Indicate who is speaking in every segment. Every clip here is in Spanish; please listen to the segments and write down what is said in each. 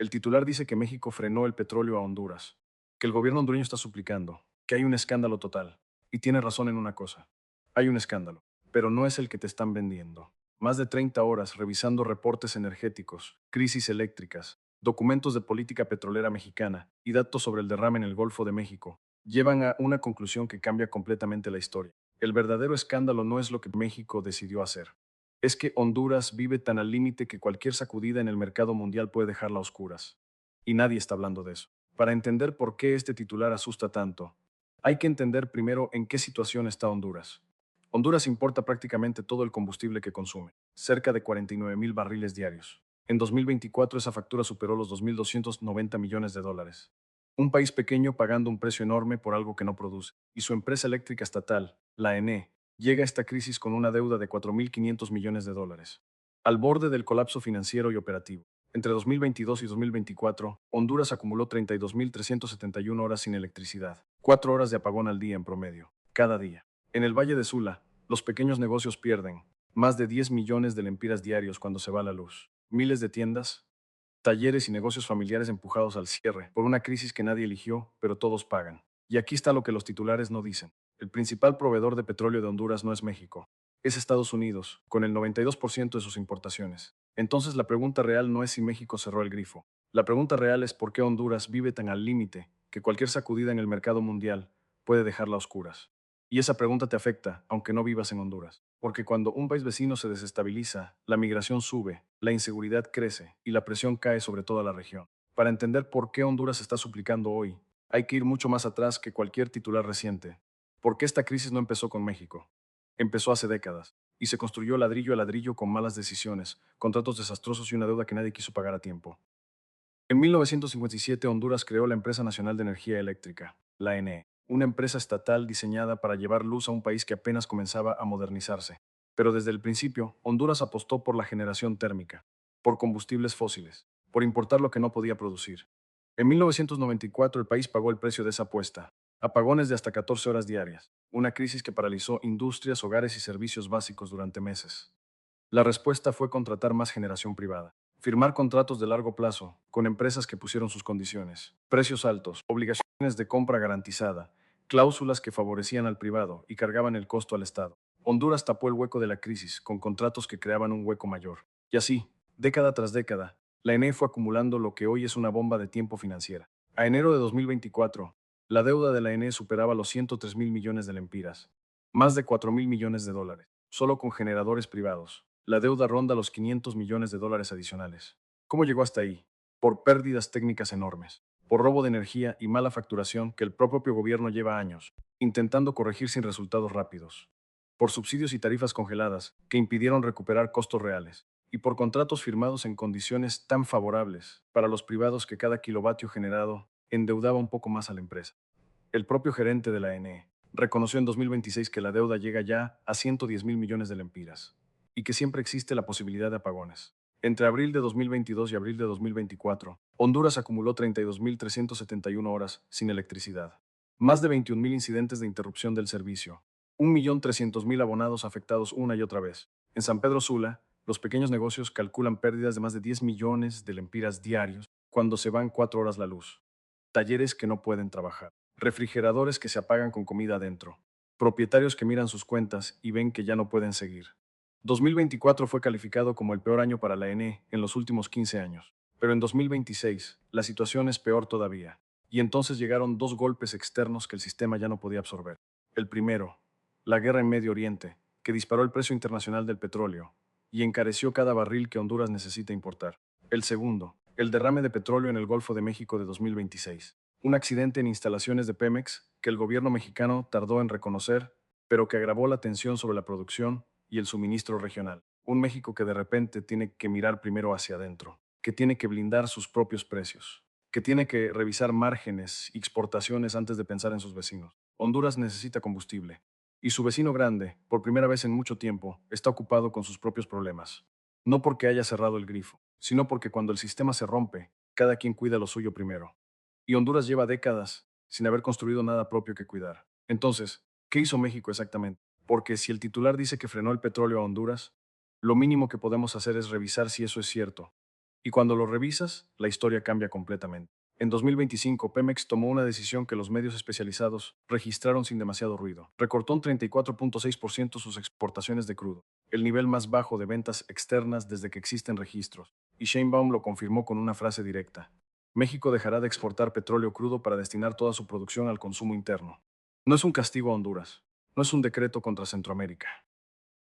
Speaker 1: El titular dice que México frenó el petróleo a Honduras, que el gobierno hondureño está suplicando, que hay un escándalo total. Y tiene razón en una cosa. Hay un escándalo, pero no es el que te están vendiendo. Más de 30 horas revisando reportes energéticos, crisis eléctricas, documentos de política petrolera mexicana y datos sobre el derrame en el Golfo de México llevan a una conclusión que cambia completamente la historia. El verdadero escándalo no es lo que México decidió hacer. Es que Honduras vive tan al límite que cualquier sacudida en el mercado mundial puede dejarla a oscuras. Y nadie está hablando de eso. Para entender por qué este titular asusta tanto, hay que entender primero en qué situación está Honduras. Honduras importa prácticamente todo el combustible que consume, cerca de 49,000 barriles diarios. En 2024 esa factura superó los 2.290 millones de dólares. Un país pequeño pagando un precio enorme por algo que no produce. Y su empresa eléctrica estatal, la ENE, llega a esta crisis con una deuda de 4.500 millones de dólares, al borde del colapso financiero y operativo. Entre 2022 y 2024, Honduras acumuló 32.371 horas sin electricidad, 4 horas de apagón al día en promedio, cada día. En el Valle de Sula, los pequeños negocios pierden más de 10 millones de lempiras diarios cuando se va la luz. Miles de tiendas, talleres y negocios familiares empujados al cierre por una crisis que nadie eligió, pero todos pagan. Y aquí está lo que los titulares no dicen. El principal proveedor de petróleo de Honduras no es México, es Estados Unidos, con el 92% de sus importaciones. Entonces la pregunta real no es si México cerró el grifo. La pregunta real es por qué Honduras vive tan al límite que cualquier sacudida en el mercado mundial puede dejarla a oscuras. Y esa pregunta te afecta, aunque no vivas en Honduras. Porque cuando un país vecino se desestabiliza, la migración sube, la inseguridad crece y la presión cae sobre toda la región. Para entender por qué Honduras está suplicando hoy, hay que ir mucho más atrás que cualquier titular reciente. Porque esta crisis no empezó con México. Empezó hace décadas y se construyó ladrillo a ladrillo con malas decisiones, contratos desastrosos y una deuda que nadie quiso pagar a tiempo. En 1957, Honduras creó la Empresa Nacional de Energía Eléctrica, la ENE, una empresa estatal diseñada para llevar luz a un país que apenas comenzaba a modernizarse. Pero desde el principio, Honduras apostó por la generación térmica, por combustibles fósiles, por importar lo que no podía producir. En 1994, el país pagó el precio de esa apuesta. Apagones de hasta 14 horas diarias, una crisis que paralizó industrias, hogares y servicios básicos durante meses. La respuesta fue contratar más generación privada. Firmar contratos de largo plazo con empresas que pusieron sus condiciones, precios altos, obligaciones de compra garantizada, cláusulas que favorecían al privado y cargaban el costo al Estado. Honduras tapó el hueco de la crisis con contratos que creaban un hueco mayor. Y así, década tras década, la ENE fue acumulando lo que hoy es una bomba de tiempo financiera. A enero de 2024, la deuda de la ENE superaba los 103,000 millones de lempiras, más de 4,000 millones de dólares, solo con generadores privados. La deuda ronda los 500 millones de dólares adicionales. ¿Cómo llegó hasta ahí? Por pérdidas técnicas enormes, por robo de energía y mala facturación que el propio gobierno lleva años, intentando corregir sin resultados rápidos, por subsidios y tarifas congeladas que impidieron recuperar costos reales, y por contratos firmados en condiciones tan favorables para los privados que cada kilovatio generado endeudaba un poco más a la empresa. El propio gerente de la ENE reconoció en 2026 que la deuda llega ya a 110,000 millones de lempiras y que siempre existe la posibilidad de apagones. Entre abril de 2022 y abril de 2024, Honduras acumuló 32.371 horas sin electricidad, más de 21,000 incidentes de interrupción del servicio, 1.300.000 abonados afectados una y otra vez. En San Pedro Sula, los pequeños negocios calculan pérdidas de más de 10 millones de lempiras diarios cuando se van 4 horas la luz, talleres que no pueden trabajar, refrigeradores que se apagan con comida adentro, propietarios que miran sus cuentas y ven que ya no pueden seguir. 2024 fue calificado como el peor año para la ENE en los últimos 15 años, pero en 2026 la situación es peor todavía, y entonces llegaron dos golpes externos que el sistema ya no podía absorber. El primero, la guerra en Medio Oriente, que disparó el precio internacional del petróleo y encareció cada barril que Honduras necesita importar. El segundo, el derrame de petróleo en el Golfo de México de 2026. Un accidente en instalaciones de Pemex que el gobierno mexicano tardó en reconocer, pero que agravó la tensión sobre la producción y el suministro regional. Un México que de repente tiene que mirar primero hacia adentro, que tiene que blindar sus propios precios, que tiene que revisar márgenes y exportaciones antes de pensar en sus vecinos. Honduras necesita combustible. Y su vecino grande, por primera vez en mucho tiempo, está ocupado con sus propios problemas. No porque haya cerrado el grifo, sino porque cuando el sistema se rompe, cada quien cuida lo suyo primero. Y Honduras lleva décadas sin haber construido nada propio que cuidar. Entonces, ¿qué hizo México exactamente? Porque si el titular dice que frenó el petróleo a Honduras, lo mínimo que podemos hacer es revisar si eso es cierto Y cuando lo revisas, la historia cambia completamente. En 2025, Pemex tomó una decisión que los medios especializados registraron sin demasiado ruido. Recortó un 34.6% sus exportaciones de crudo, el nivel más bajo de ventas externas desde que existen registros. Y Sheinbaum lo confirmó con una frase directa. México dejará de exportar petróleo crudo para destinar toda su producción al consumo interno. No es un castigo a Honduras, no es un decreto contra Centroamérica.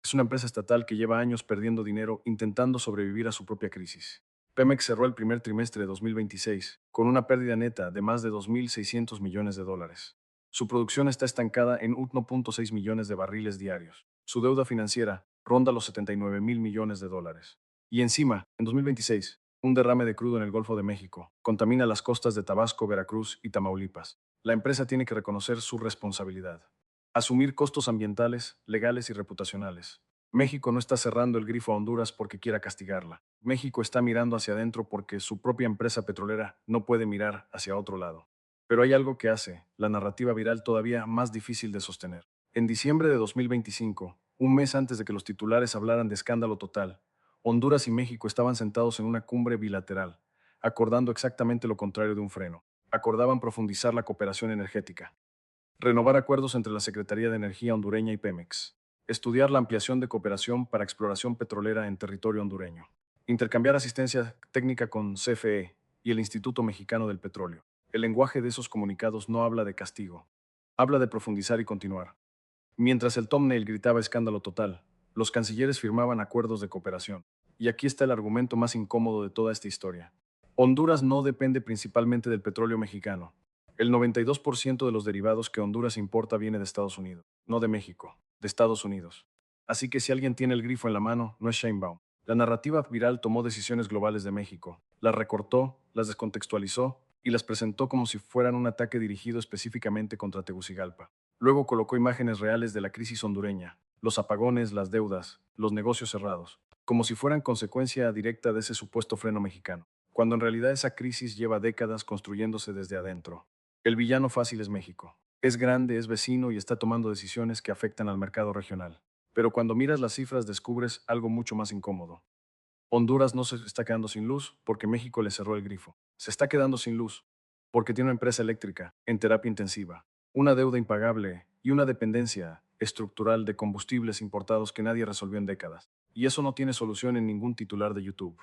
Speaker 1: Es una empresa estatal que lleva años perdiendo dinero intentando sobrevivir a su propia crisis. Pemex cerró el primer trimestre de 2026 con una pérdida neta de más de 2.600 millones de dólares. Su producción está estancada en 1.6 millones de barriles diarios. Su deuda financiera ronda los 79.000 millones de dólares. Y encima, en 2026, un derrame de crudo en el Golfo de México contamina las costas de Tabasco, Veracruz y Tamaulipas. La empresa tiene que reconocer su responsabilidad. Asumir costos ambientales, legales y reputacionales. México no está cerrando el grifo a Honduras porque quiera castigarla. México está mirando hacia adentro porque su propia empresa petrolera no puede mirar hacia otro lado. Pero hay algo que hace la narrativa viral todavía más difícil de sostener. En diciembre de 2025, un mes antes de que los titulares hablaran de escándalo total, Honduras y México estaban sentados en una cumbre bilateral, acordando exactamente lo contrario de un freno. Acordaban profundizar la cooperación energética, renovar acuerdos entre la Secretaría de Energía hondureña y Pemex, estudiar la ampliación de cooperación para exploración petrolera en territorio hondureño, intercambiar asistencia técnica con CFE y el Instituto Mexicano del Petróleo. El lenguaje de esos comunicados no habla de castigo, habla de profundizar y continuar. Mientras el thumbnail gritaba escándalo total, los cancilleres firmaban acuerdos de cooperación. Y aquí está el argumento más incómodo de toda esta historia. Honduras no depende principalmente del petróleo mexicano. El 92% de los derivados que Honduras importa viene de Estados Unidos, no de México, de Estados Unidos. Así que si alguien tiene el grifo en la mano, no es Sheinbaum. La narrativa viral tomó decisiones globales de México, las recortó, las descontextualizó y las presentó como si fueran un ataque dirigido específicamente contra Tegucigalpa. Luego colocó imágenes reales de la crisis hondureña, los apagones, las deudas, los negocios cerrados, como si fueran consecuencia directa de ese supuesto freno mexicano, cuando en realidad esa crisis lleva décadas construyéndose desde adentro. El villano fácil es México. Es grande, es vecino y está tomando decisiones que afectan al mercado regional. Pero cuando miras las cifras descubres algo mucho más incómodo. Honduras no se está quedando sin luz porque México le cerró el grifo. Se está quedando sin luz porque tiene una empresa eléctrica en terapia intensiva, una deuda impagable y una dependencia estructural de combustibles importados que nadie resolvió en décadas. Y eso no tiene solución en ningún titular de YouTube.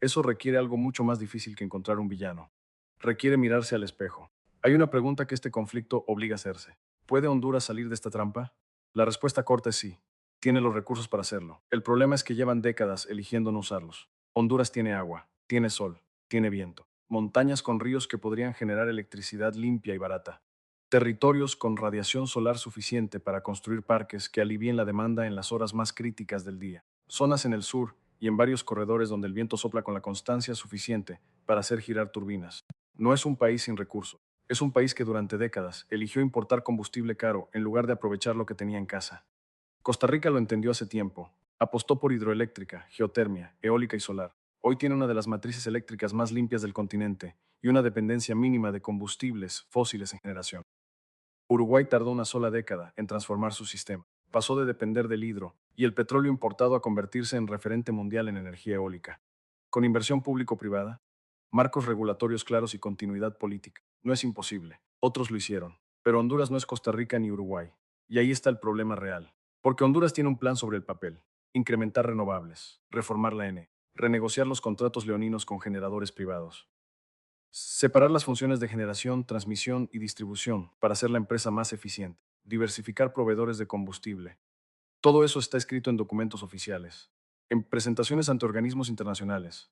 Speaker 1: Eso requiere algo mucho más difícil que encontrar un villano. Requiere mirarse al espejo. Hay una pregunta que este conflicto obliga a hacerse. ¿Puede Honduras salir de esta trampa? La respuesta corta es sí. Tiene los recursos para hacerlo. El problema es que llevan décadas eligiendo no usarlos. Honduras tiene agua, tiene sol, tiene viento, montañas con ríos que podrían generar electricidad limpia y barata, territorios con radiación solar suficiente para construir parques que alivien la demanda en las horas más críticas del día, zonas en el sur y en varios corredores donde el viento sopla con la constancia suficiente para hacer girar turbinas. No es un país sin recursos. Es un país que durante décadas eligió importar combustible caro en lugar de aprovechar lo que tenía en casa. Costa Rica lo entendió hace tiempo. Apostó por hidroeléctrica, geotermia, eólica y solar. Hoy tiene una de las matrices eléctricas más limpias del continente y una dependencia mínima de combustibles fósiles en generación. Uruguay tardó una sola década en transformar su sistema. Pasó de depender del hidro y el petróleo importado a convertirse en referente mundial en energía eólica. Con inversión público-privada, marcos regulatorios claros y continuidad política. No es imposible. Otros lo hicieron. Pero Honduras no es Costa Rica ni Uruguay. Y ahí está el problema real. Porque Honduras tiene un plan sobre el papel. Incrementar renovables, reformar la N, renegociar los contratos leoninos con generadores privados, separar las funciones de generación, transmisión y distribución para hacer la empresa más eficiente, diversificar proveedores de combustible. Todo eso está escrito en documentos oficiales, en presentaciones ante organismos internacionales,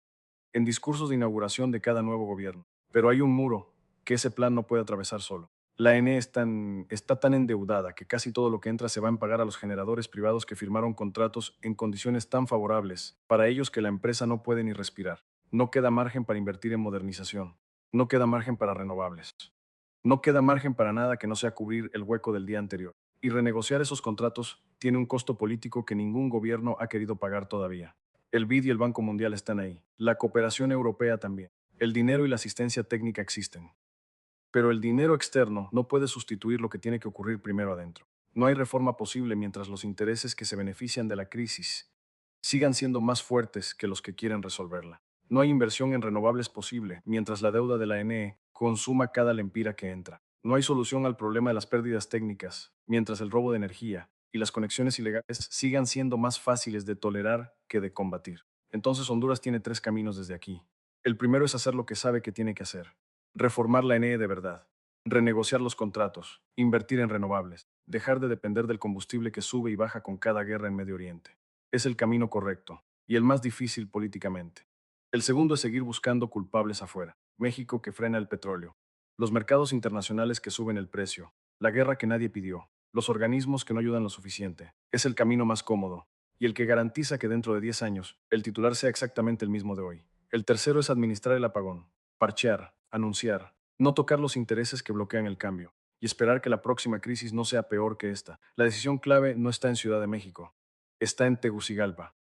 Speaker 1: en discursos de inauguración de cada nuevo gobierno. Pero hay un muro que ese plan no puede atravesar solo. La ENE está tan endeudada que casi todo lo que entra se va a pagar a los generadores privados que firmaron contratos en condiciones tan favorables para ellos que la empresa no puede ni respirar. No queda margen para invertir en modernización. No queda margen para renovables. No queda margen para nada que no sea cubrir el hueco del día anterior. Y renegociar esos contratos tiene un costo político que ningún gobierno ha querido pagar todavía. El BID y el Banco Mundial están ahí. La cooperación europea también. El dinero y la asistencia técnica existen. Pero el dinero externo no puede sustituir lo que tiene que ocurrir primero adentro. No hay reforma posible mientras los intereses que se benefician de la crisis sigan siendo más fuertes que los que quieren resolverla. No hay inversión en renovables posible, mientras la deuda de la NE consuma cada lempira que entra. No hay solución al problema de las pérdidas técnicas, mientras el robo de energía y las conexiones ilegales sigan siendo más fáciles de tolerar que de combatir. Entonces Honduras tiene tres caminos desde aquí. El primero es hacer lo que sabe que tiene que hacer. Reformar la NE de verdad. Renegociar los contratos. Invertir en renovables. Dejar de depender del combustible que sube y baja con cada guerra en Medio Oriente. Es el camino correcto y el más difícil políticamente. El segundo es seguir buscando culpables afuera. México que frena el petróleo. Los mercados internacionales que suben el precio. La guerra que nadie pidió. Los organismos que no ayudan lo suficiente. Es el camino más cómodo y el que garantiza que dentro de 10 años el titular sea exactamente el mismo de hoy. El tercero es administrar el apagón, parchear, anunciar, no tocar los intereses que bloquean el cambio y esperar que la próxima crisis no sea peor que esta. La decisión clave no está en Ciudad de México, está en Tegucigalpa.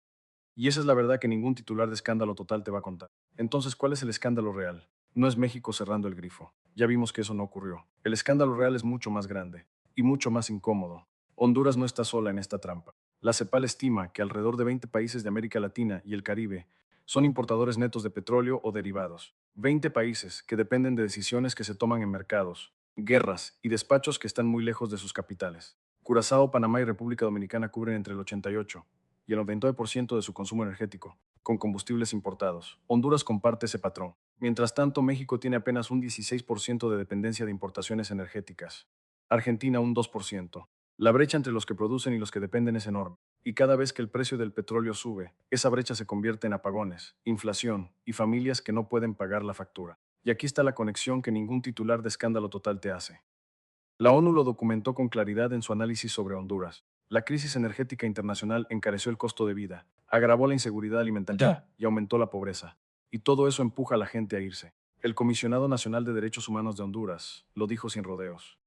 Speaker 1: Y esa es la verdad que ningún titular de escándalo total te va a contar. Entonces, ¿cuál es el escándalo real? No es México cerrando el grifo. Ya vimos que eso no ocurrió. El escándalo real es mucho más grande y mucho más incómodo. Honduras no está sola en esta trampa. La CEPAL estima que alrededor de 20 países de América Latina y el Caribe son importadores netos de petróleo o derivados. 20 países que dependen de decisiones que se toman en mercados, guerras y despachos que están muy lejos de sus capitales. Curazao, Panamá y República Dominicana cubren entre el 88 y el 99% de su consumo energético, con combustibles importados. Honduras comparte ese patrón. Mientras tanto, México tiene apenas un 16% de dependencia de importaciones energéticas. Argentina un 2%. La brecha entre los que producen y los que dependen es enorme. Y cada vez que el precio del petróleo sube, esa brecha se convierte en apagones, inflación y familias que no pueden pagar la factura. Y aquí está la conexión que ningún titular de escándalo total te hace. La ONU lo documentó con claridad en su análisis sobre Honduras. La crisis energética internacional encareció el costo de vida, agravó la inseguridad alimentaria y aumentó la pobreza. Y todo eso empuja a la gente a irse. El Comisionado Nacional de Derechos Humanos de Honduras lo dijo sin rodeos.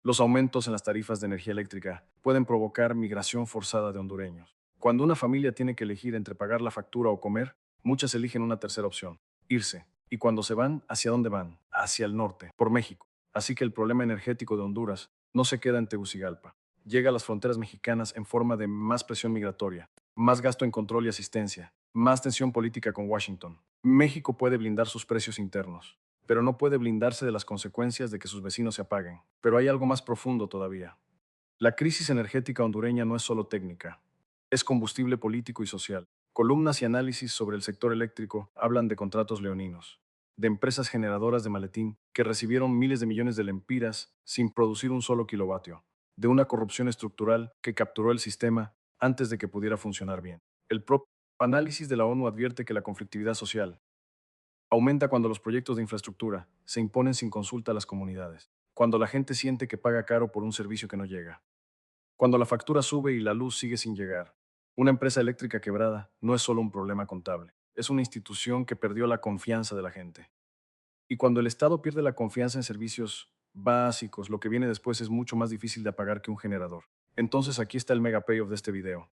Speaker 1: Los aumentos en las tarifas de energía eléctrica pueden provocar migración forzada de hondureños. Cuando una familia tiene que elegir entre pagar la factura o comer, muchas eligen una tercera opción, irse. Y cuando se van, ¿hacia dónde van? Hacia el norte, por México. Así que el problema energético de Honduras no se queda en Tegucigalpa. Llega a las fronteras mexicanas en forma de más presión migratoria, más gasto en control y asistencia, más tensión política con Washington. México puede blindar sus precios internos, pero no puede blindarse de las consecuencias de que sus vecinos se apaguen. Pero hay algo más profundo todavía. La crisis energética hondureña no es solo técnica, es combustible político y social. Columnas y análisis sobre el sector eléctrico hablan de contratos leoninos, de empresas generadoras de maletín que recibieron miles de millones de lempiras sin producir un solo kilovatio, de una corrupción estructural que capturó el sistema antes de que pudiera funcionar bien. El propio análisis de la ONU advierte que la conflictividad social aumenta cuando los proyectos de infraestructura se imponen sin consulta a las comunidades, cuando la gente siente que paga caro por un servicio que no llega, cuando la factura sube y la luz sigue sin llegar. Una empresa eléctrica quebrada no es solo un problema contable, es una institución que perdió la confianza de la gente. Y cuando el Estado pierde la confianza en servicios básicos, lo que viene después es mucho más difícil de apagar que un generador. Entonces aquí está el mega payoff de este video.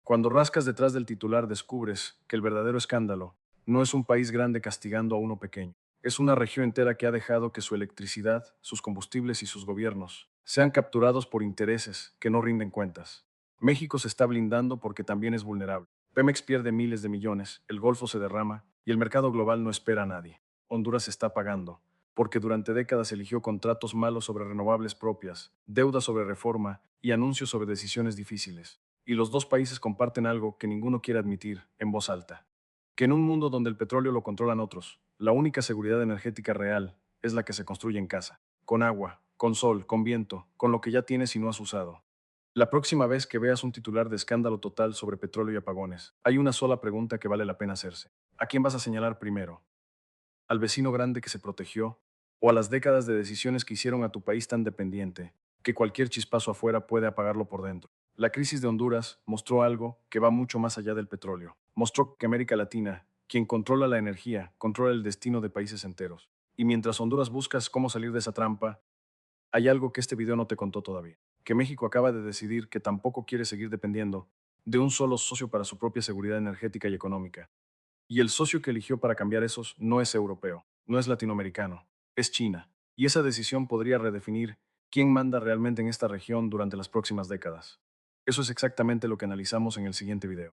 Speaker 1: Cuando rascas detrás del titular descubres que el verdadero escándalo no es un país grande castigando a uno pequeño. Es una región entera que ha dejado que su electricidad, sus combustibles y sus gobiernos sean capturados por intereses que no rinden cuentas. México se está blindando porque también es vulnerable. Pemex pierde miles de millones, el Golfo se derrama y el mercado global no espera a nadie. Honduras está pagando, porque durante décadas eligió contratos malos sobre renovables propias, deuda sobre reforma y anuncios sobre decisiones difíciles. Y los dos países comparten algo que ninguno quiere admitir en voz alta. Que en un mundo donde el petróleo lo controlan otros, la única seguridad energética real es la que se construye en casa, con agua, con sol, con viento, con lo que ya tienes y no has usado. La próxima vez que veas un titular de escándalo total sobre petróleo y apagones, hay una sola pregunta que vale la pena hacerse. ¿A quién vas a señalar primero? ¿Al vecino grande que se protegió? ¿O a las décadas de decisiones que hicieron a tu país tan dependiente que cualquier chispazo afuera puede apagarlo por dentro? La crisis de Honduras mostró algo que va mucho más allá del petróleo. Mostró que América Latina, quien controla la energía, controla el destino de países enteros. Y mientras Honduras buscas cómo salir de esa trampa, hay algo que este video no te contó todavía. Que México acaba de decidir que tampoco quiere seguir dependiendo de un solo socio para su propia seguridad energética y económica. Y el socio que eligió para cambiar esos no es europeo, no es latinoamericano, es China. Y esa decisión podría redefinir quién manda realmente en esta región durante las próximas décadas. Eso es exactamente lo que analizamos en el siguiente video.